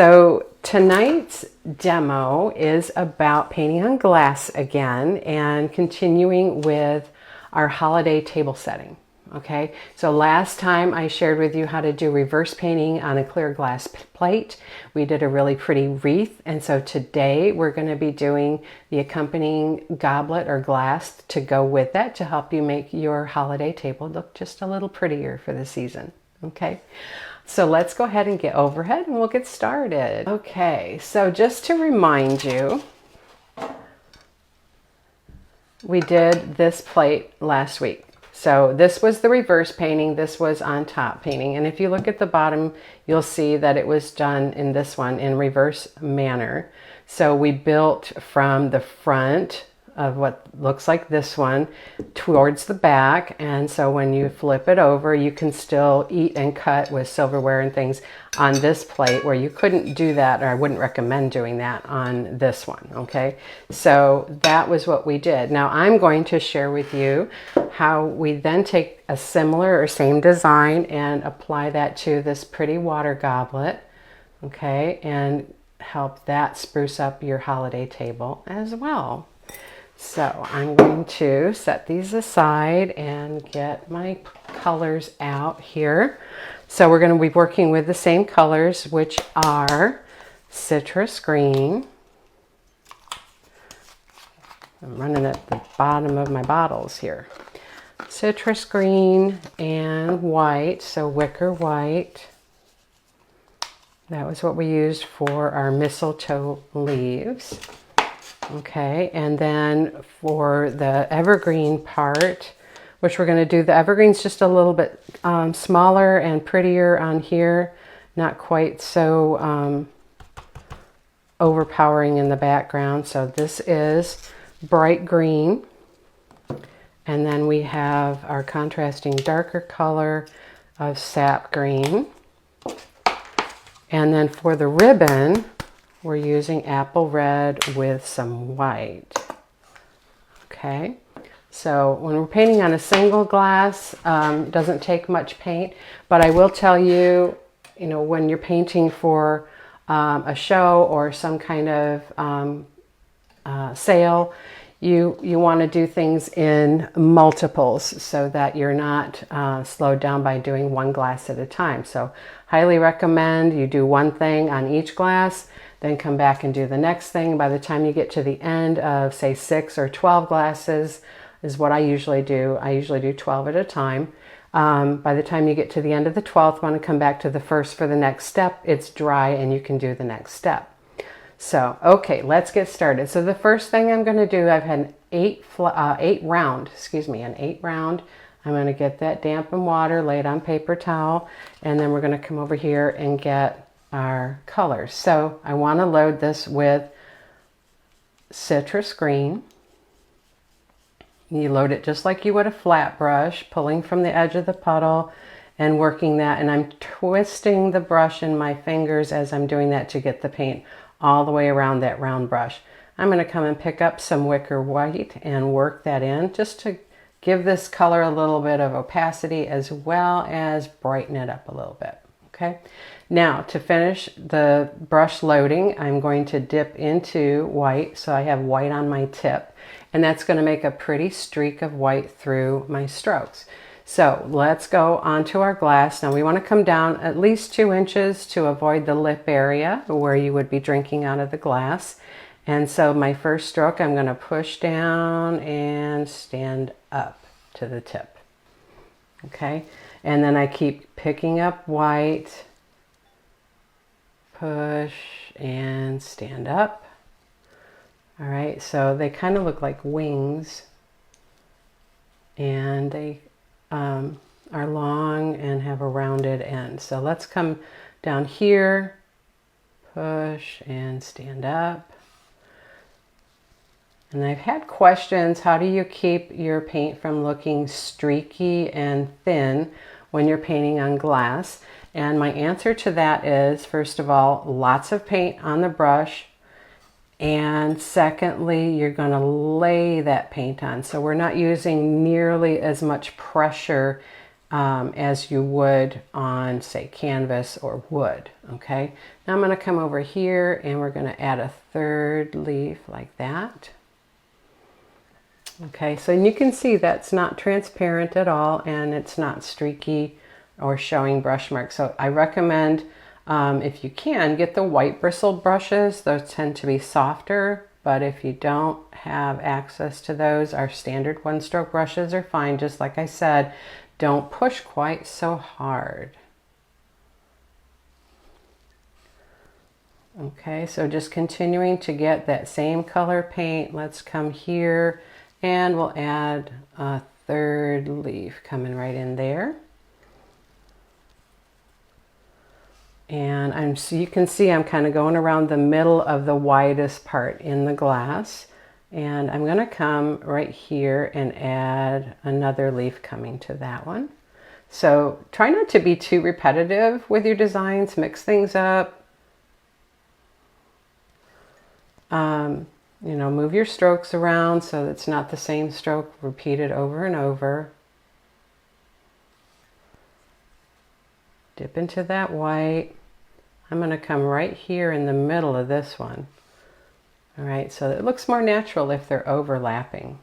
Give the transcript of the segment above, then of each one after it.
So tonight's demo is about painting on glass again and continuing with our holiday table setting. Okay, so last time I shared with you how to do reverse painting on a clear glass plate. We did a really pretty wreath, and so today we're going to be doing the accompanying goblet or glass to go with that to help you make your holiday table look just a little prettier for the season. Okay, so let's go ahead and get overhead and we'll get started. Okay, so just to remind you, we did this plate last week. So this was the reverse painting, this was on top painting. And if you look at the bottom, you'll see that it was done in this one in reverse manner. So we built from the front of what looks like this one towards the back. And so when you flip it over, you can still eat and cut with silverware and things on this plate, where you couldn't do that, or I wouldn't recommend doing that on this one. Okay, so that was what we did. Now I'm going to share with you how we then take a similar or same design and apply that to this pretty water goblet, okay, and help that spruce up your holiday table as well. So I'm going to set these aside and get my colors out here. So we're going to be working with the same colors, which are citrus green. I'm running at the bottom of my bottles here. Citrus green and white, so wicker white. That was what we used for our mistletoe leaves. Okay, and then for the evergreen part, which we're going to do, the evergreen's just a little bit smaller and prettier on here, not quite so overpowering in the background. So this is bright green, and then we have our contrasting darker color of sap green. And then for the ribbon, we're using apple red with some white. Okay, so when we're painting on a single glass, it doesn't take much paint, but I will tell you, when you're painting for a show or some kind of sale, you want to do things in multiples so that you're not slowed down by doing one glass at a time. So highly recommend you do one thing on each glass, then come back and do the next thing. By the time you get to the end of, say, 6 or 12 glasses is what I usually do. I usually do 12 at a time. By the time you get to the end of the 12th one and come back to the first for the next step, it's dry and you can do the next step. So, okay, let's get started. So the first thing I'm going to do, I've had an 8 round. I'm going to get that damp and water, lay it on paper towel, and then we're going to come over here and get our colors. So I want to load this with citrus green. You load it just like you would a flat brush, pulling from the edge of the puddle and working that. And I'm twisting the brush in my fingers as I'm doing that to get the paint all the way around that round brush. I'm going to come and pick up some wicker white and work that in just to give this color a little bit of opacity as well as brighten it up a little bit. Okay, now to finish the brush loading, I'm going to dip into white. So I have white on my tip, and that's going to make a pretty streak of white through my strokes. So let's go onto our glass. Now we want to come down at least 2 inches to avoid the lip area where you would be drinking out of the glass. And so my first stroke, I'm going to push down and stand up to the tip. Okay, and then I keep picking up white, push and stand up. All right, so they kind of look like wings, and they are long and have a rounded end. So let's come down here, push and stand up. And I've had questions, how do you keep your paint from looking streaky and thin when you're painting on glass? And my answer to that is, first of all, lots of paint on the brush. And secondly, you're going to lay that paint on. So we're not using nearly as much pressure as you would on, say, canvas or wood. Okay, now I'm going to come over here and we're going to add a third leaf like that. Okay, so you can see that's not transparent at all, and it's not streaky or showing brush marks. So I recommend, if you can, get the white bristle brushes. Those tend to be softer, but if you don't have access to those, our standard one-stroke brushes are fine. Just like I said, don't push quite so hard. Okay, so just continuing to get that same color paint. Let's come here and we'll add a third leaf coming right in there. And so you can see I'm kind of going around the middle of the widest part in the glass. And I'm going to come right here and add another leaf coming to that one. So try not to be too repetitive with your designs, mix things up. You know, move your strokes around so it's not the same stroke repeated over and over. Dip into that white. I'm going to come right here in the middle of this one. All right, so it looks more natural if they're overlapping.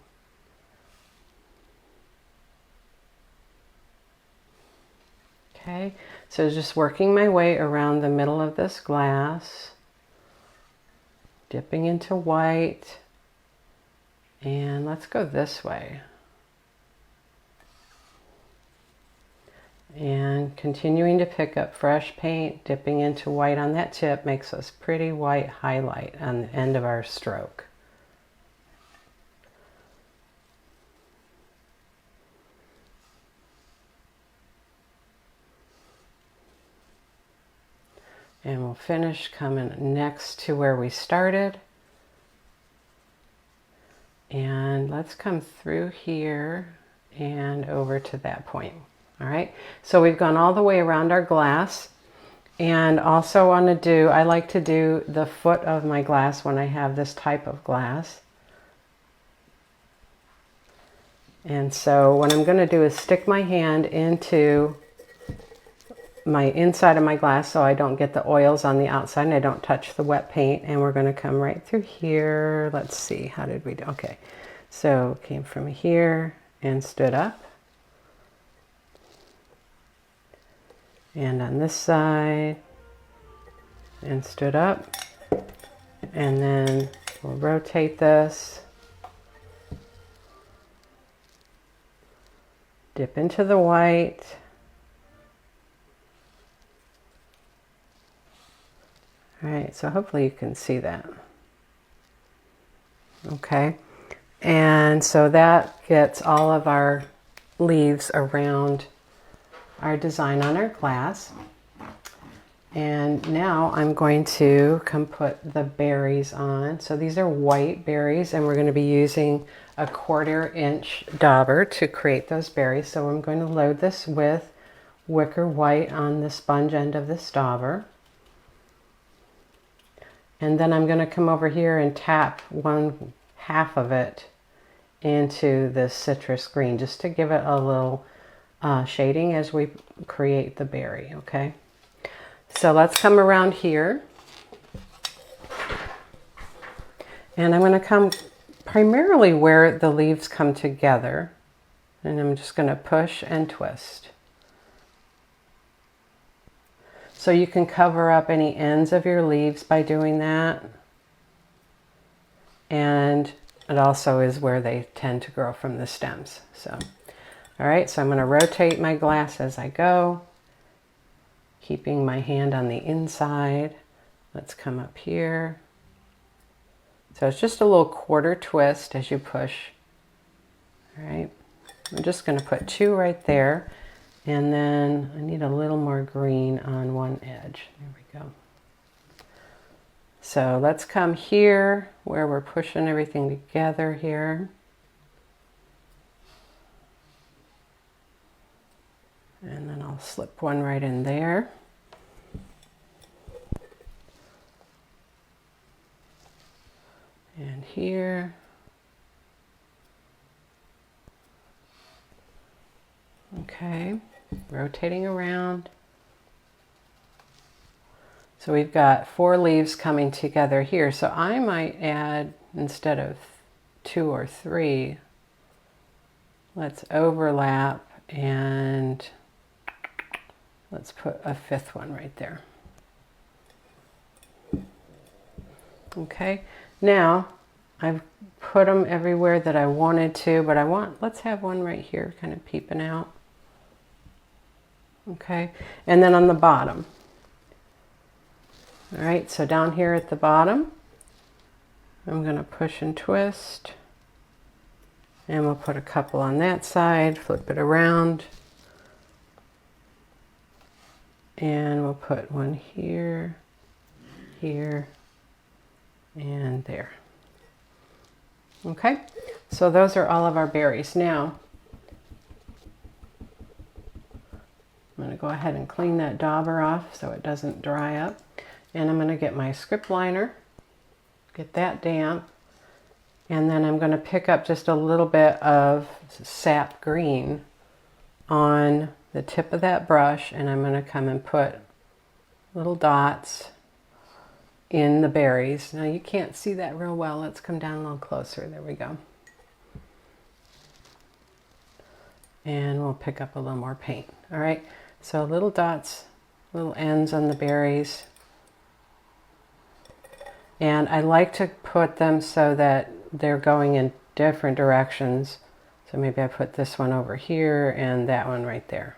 Okay, so just working my way around the middle of this glass, dipping into white, and let's go this way. And continuing to pick up fresh paint, dipping into white on that tip makes us pretty white highlight on the end of our stroke. And we'll finish coming next to where we started. And let's come through here and over to that point. All right, so we've gone all the way around our glass. And also want to do, I like to do the foot of my glass when I have this type of glass. And so what I'm going to do is stick my hand into my inside of my glass so I don't get the oils on the outside and I don't touch the wet paint. And we're going to come right through here. Let's see, how did we do? Okay, so came from here and stood up. And on this side and stood up. And then we'll rotate this. Dip into the white. All right, so hopefully you can see that. Okay, and so that gets all of our leaves around our design on our glass. And now I'm going to come put the berries on. So these are white berries and we're going to be using a 1/4 inch dauber to create those berries. So I'm going to load this with wicker white on the sponge end of this dauber. And then I'm going to come over here and tap 1/2 of it into this citrus green just to give it a little shading as we create the berry. Okay, so let's come around here. And I'm going to come primarily where the leaves come together. And I'm just going to push and twist. So you can cover up any ends of your leaves by doing that. And it also is where they tend to grow from the stems. So, all right, so I'm going to rotate my glass as I go, keeping my hand on the inside. Let's come up here. So it's just a little 1/4 twist as you push. All right, I'm just going to put 2 right there. And then I need a little more green on one edge. There we go. So let's come here where we're pushing everything together here. And then I'll slip one right in there. And here. Okay. rotating around. So we've got 4 leaves coming together here. So I might add, instead of 2 or 3, let's overlap and let's put a 5th one right there. Okay, now I've put them everywhere that I wanted to, but let's have one right here kind of peeping out. Okay, and then on the bottom. All right, so down here at the bottom, I'm going to push and twist, and we'll put a couple on that side, flip it around, and we'll put one here, here, and there. Okay, so those are all of our berries. Now, I'm going to go ahead and clean that dauber off so it doesn't dry up. And I'm going to get my script liner, get that damp, and then I'm going to pick up just a little bit of sap green on the tip of that brush, and I'm going to come and put little dots in the berries. Now you can't see that real well. Let's come down a little closer. There we go. And we'll pick up a little more paint. All right, so little dots, little ends on the berries. And I like to put them so that they're going in different directions. So maybe I put this one over here and that one right there.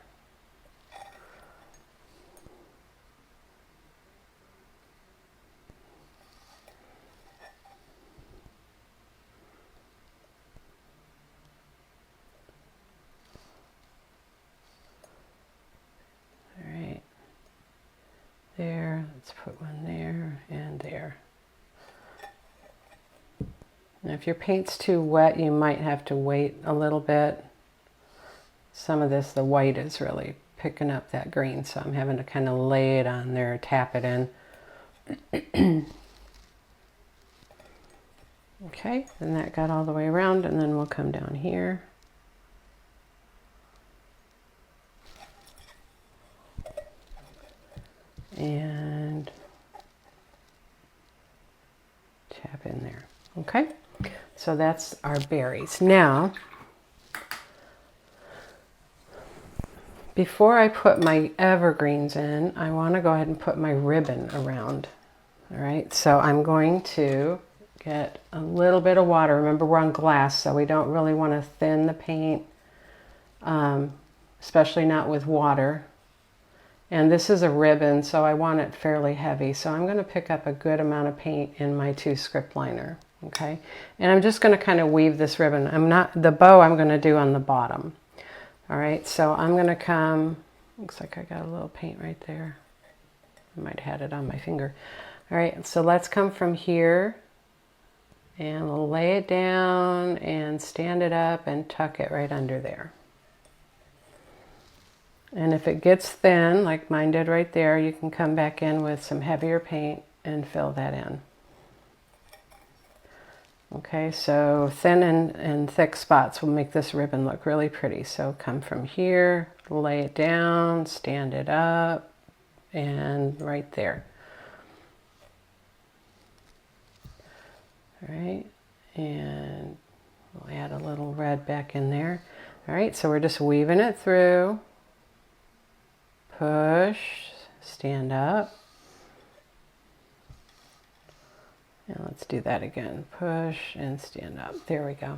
All right. There, let's put one there and there. Now, if your paint's too wet, you might have to wait a little bit. Some of this, the white is really picking up that green, so I'm having to kind of lay it on there, tap it in. Okay, and that got all the way around, and then we'll come down here. And tap in there. Okay, so that's our berries. Now, before I put my evergreens in, I want to go ahead and put my ribbon around. All right, so I'm going to get a little bit of water. Remember, we're on glass, so we don't really want to thin the paint, especially not with water. And this is a ribbon, so I want it fairly heavy. So I'm going to pick up a good amount of paint in my 2 script liner. Okay, and I'm just going to kind of weave this ribbon. The bow I'm going to do on the bottom. All right, so I'm going to come, looks like I got a little paint right there. I might have had it on my finger. All right, so let's come from here and we'll lay it down and stand it up and tuck it right under there. And if it gets thin, like mine did right there, you can come back in with some heavier paint and fill that in. Okay, so thin and thick spots will make this ribbon look really pretty. So come from here, lay it down, stand it up, and right there. All right, and we'll add a little red back in there. All right, so we're just weaving it through. Push, stand up. And let's do that again. Push and stand up. There we go.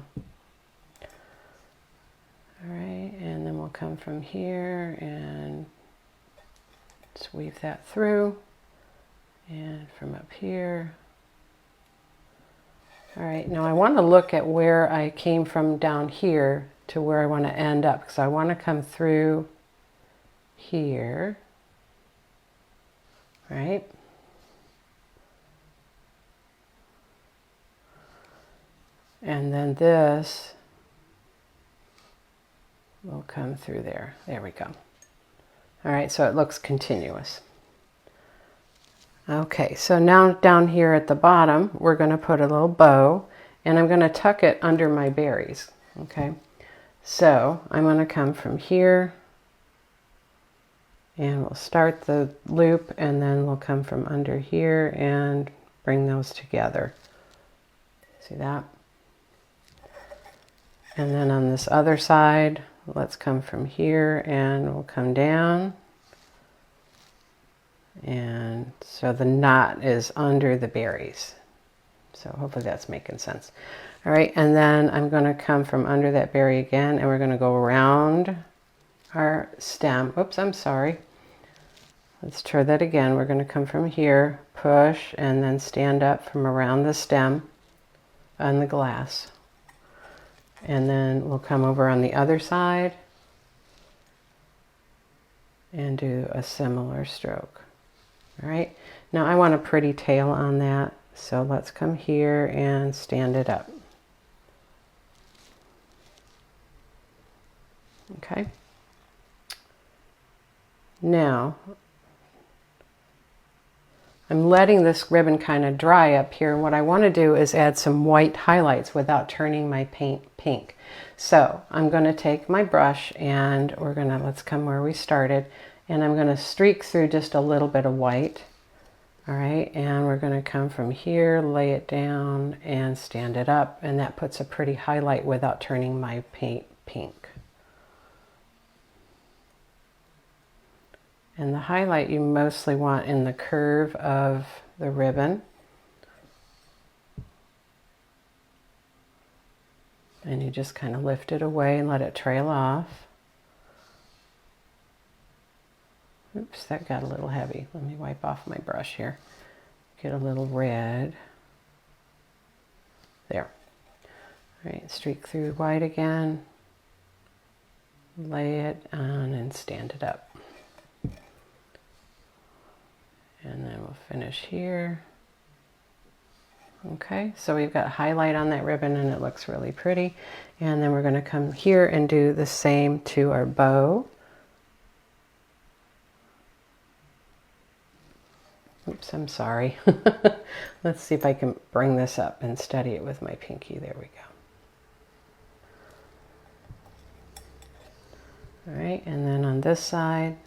All right, and then we'll come from here and just weave that through. And from up here. All right, now I want to look at where I came from down here to where I want to end up, because I want to come through here, right? And then this will come through there. There we go. All right, so it looks continuous. Okay, so now down here at the bottom, we're going to put a little bow, and I'm going to tuck it under my berries. Okay, so I'm going to come from here And we'll start the loop and then we'll come from under here and bring those together. See that? And then on this other side, let's come from here and we'll come down. And so the knot is under the berries. So hopefully that's making sense. All right, and then I'm going to come from under that berry again and we're going to go around our stem. Oops, I'm sorry. Let's try that again. We're going to come from here, push, and then stand up from around the stem on the glass. And then we'll come over on the other side and do a similar stroke. All right, now I want a pretty tail on that, so let's come here and stand it up. Okay. Now, I'm letting this ribbon kind of dry up here. And what I want to do is add some white highlights without turning my paint pink. So I'm going to take my brush and let's come where we started. And I'm going to streak through just a little bit of white. All right. And we're going to come from here, lay it down and stand it up. And that puts a pretty highlight without turning my paint pink. And the highlight you mostly want in the curve of the ribbon. And you just kind of lift it away and let it trail off. Oops, that got a little heavy. Let me wipe off my brush here. Get a little red. There. All right, streak through white again. Lay it on and stand it up. And then we'll finish here. Okay, so we've got highlight on that ribbon and it looks really pretty. And then we're going to come here and do the same to our bow. Oops, I'm sorry. Let's see if I can bring this up and steady it with my pinky. There we go. All right, and then on this side,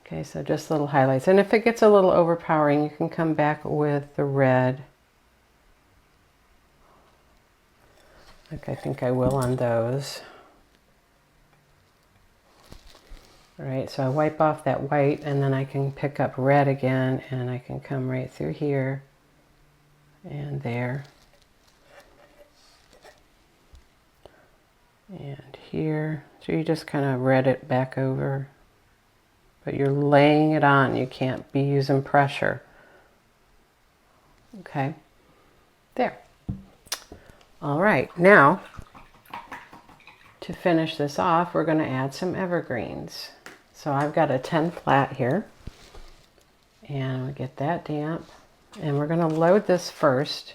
okay, so just little highlights. And if it gets a little overpowering, you can come back with the red. Like I think I will on those. All right, so I wipe off that white and then I can pick up red again and I can come right through here and there. And here. So you just kind of red it back over. But you're laying it on. You can't be using pressure. Okay. There. All right. Now, to finish this off, we're going to add some evergreens. So I've got a 10 flat here. And we'll get that damp. And we're going to load this first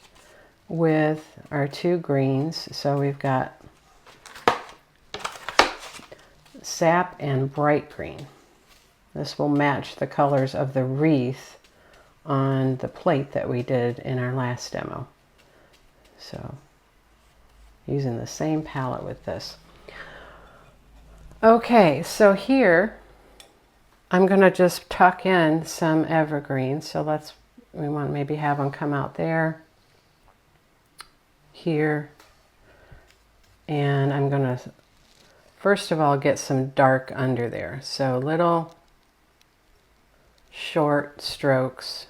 with our 2 greens. So we've got sap and bright green. This will match the colors of the wreath on the plate that we did in our last demo. So, using the same palette with this. Okay, so here, I'm going to just tuck in some evergreens. So we want to maybe have them come out there, here, and I'm going to, first of all, get some dark under there. So little short strokes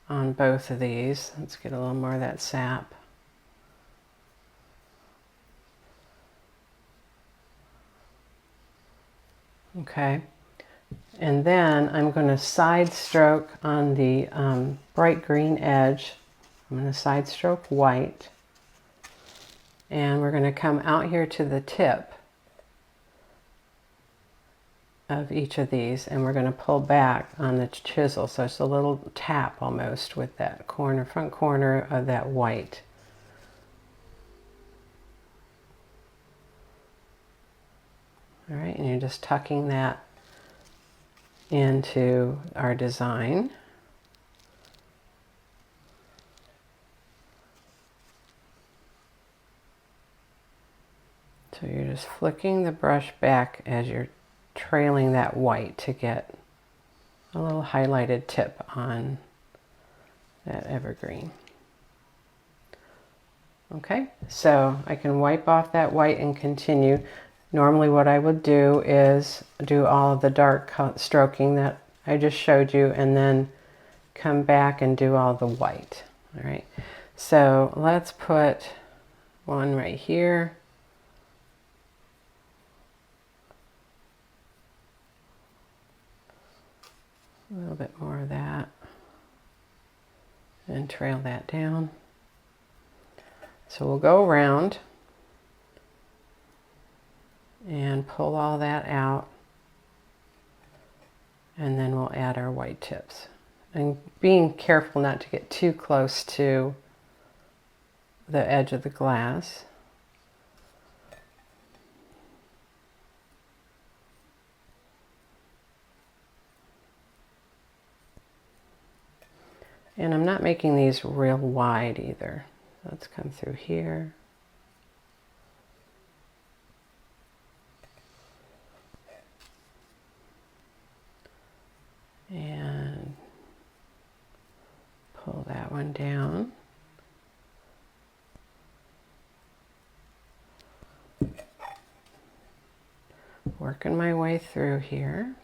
on both of these. Let's get a little more of that sap. Okay, and then I'm going to side stroke on the bright green edge. I'm going to side stroke white, and we're going to come out here to the tip of each of these, and we're going to pull back on the chisel, so it's a little tap almost with that corner, front corner of that white. All right, and you're just tucking that into our design. So you're just flicking the brush back as you're trailing that white to get a little highlighted tip on that evergreen. Okay, so I can wipe off that white and continue. Normally what I would do is do all of the dark stroking that I just showed you and then come back and do all the white. All right, so let's put one right here. A little bit more of that and trail that down. So we'll go around and pull all that out, and then we'll add our white tips. And being careful not to get too close to the edge of the glass. And I'm not making these real wide either. Let's come through here. And pull that one down. Working my way through here.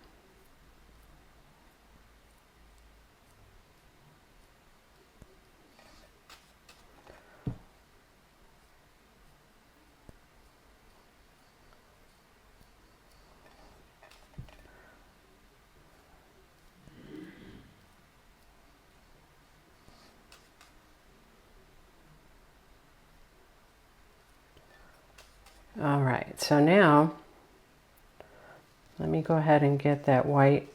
All right, so now let me go ahead and get that white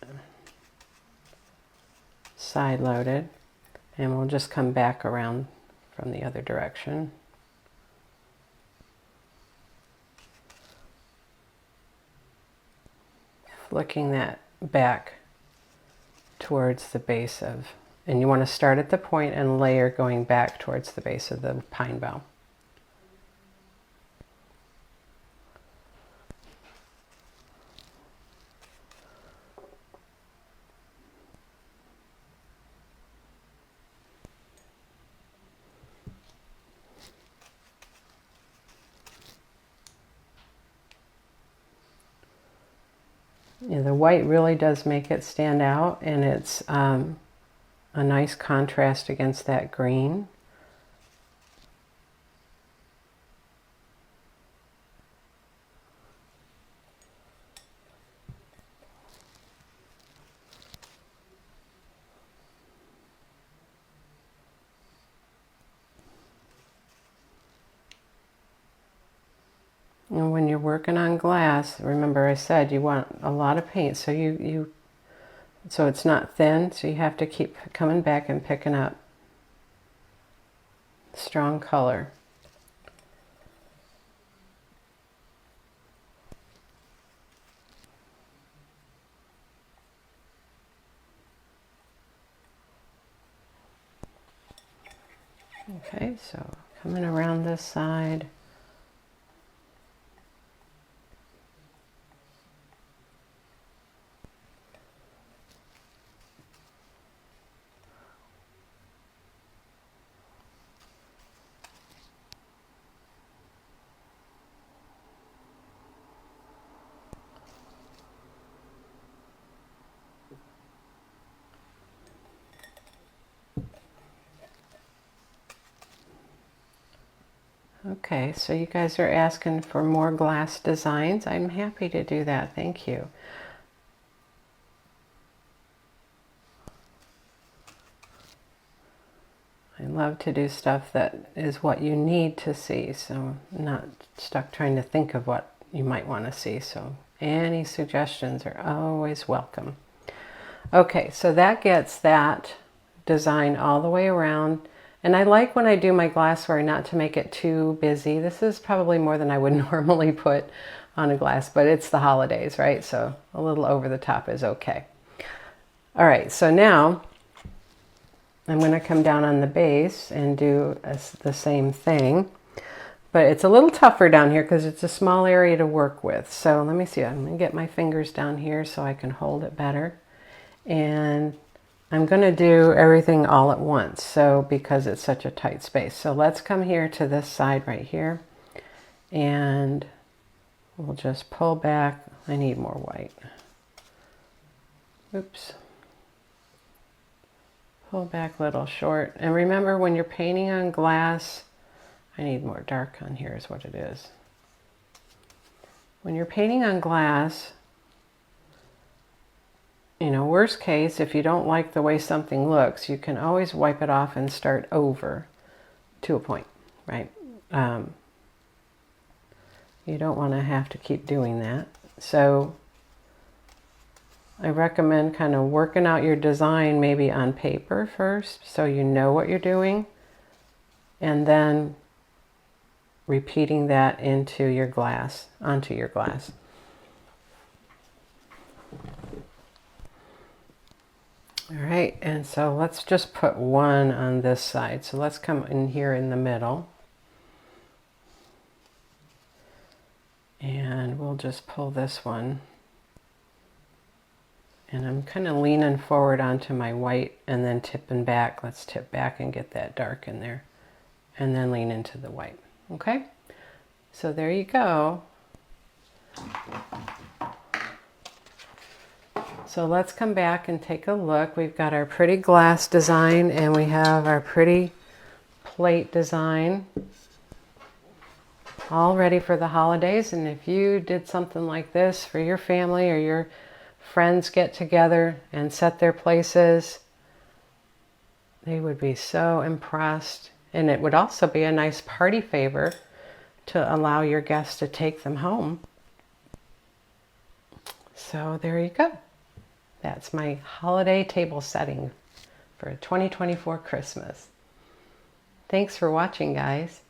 side loaded, and we'll just come back around from the other direction. Flicking that back towards the base of, and you want to start at the point and layer going back towards the base of the pine bough. Yeah, the white really does make it stand out, and it's a nice contrast against that green. And when you're working on glass, remember I said you want a lot of paint, so so it's not thin, so you have to keep coming back and picking up strong color. Okay, so coming around this side. Okay, so you guys are asking for more glass designs. I'm happy to do that. Thank you. I love to do stuff that is what you need to see, so I'm not stuck trying to think of what you might want to see. So any suggestions are always welcome. Okay, so that gets that design all the way around. And I like when I do my glassware not to make it too busy. This is probably more than I would normally put on a glass, but it's the holidays, right? So a little over the top is okay. All right, so now I'm going to come down on the base and do the same thing, But it's a little tougher down here because it's a small area to work with. So let me see, I'm going to get my fingers down here so I can hold it better. And I'm going to do everything all at once, so because it's such a tight space. So let's come here to this side right here, and we'll just pull back. I need more white. Oops. Pull back a little short. And remember, when you're painting on glass, I need more dark on here is what it is. When you're painting on glass, you know, worst case, if you don't like the way something looks, you can always wipe it off and start over to a point, right? You don't want to have to keep doing that. So I recommend kind of working out your design maybe on paper first, so you know what you're doing, and then repeating that into your glass, onto your glass. All right, and so let's just put one on this side. So let's come in here in the middle. And we'll just pull this one. And I'm kind of leaning forward onto my white and then tipping back. Let's tip back and get that dark in there. And then lean into the white. Okay? So there you go. So let's come back and take a look. We've got our pretty glass design and we have our pretty plate design all ready for the holidays. And if you did something like this for your family or your friends get together and set their places, they would be so impressed. And it would also be a nice party favor to allow your guests to take them home. So there you go. That's my holiday table setting for 2024 Christmas. Thanks for watching, guys.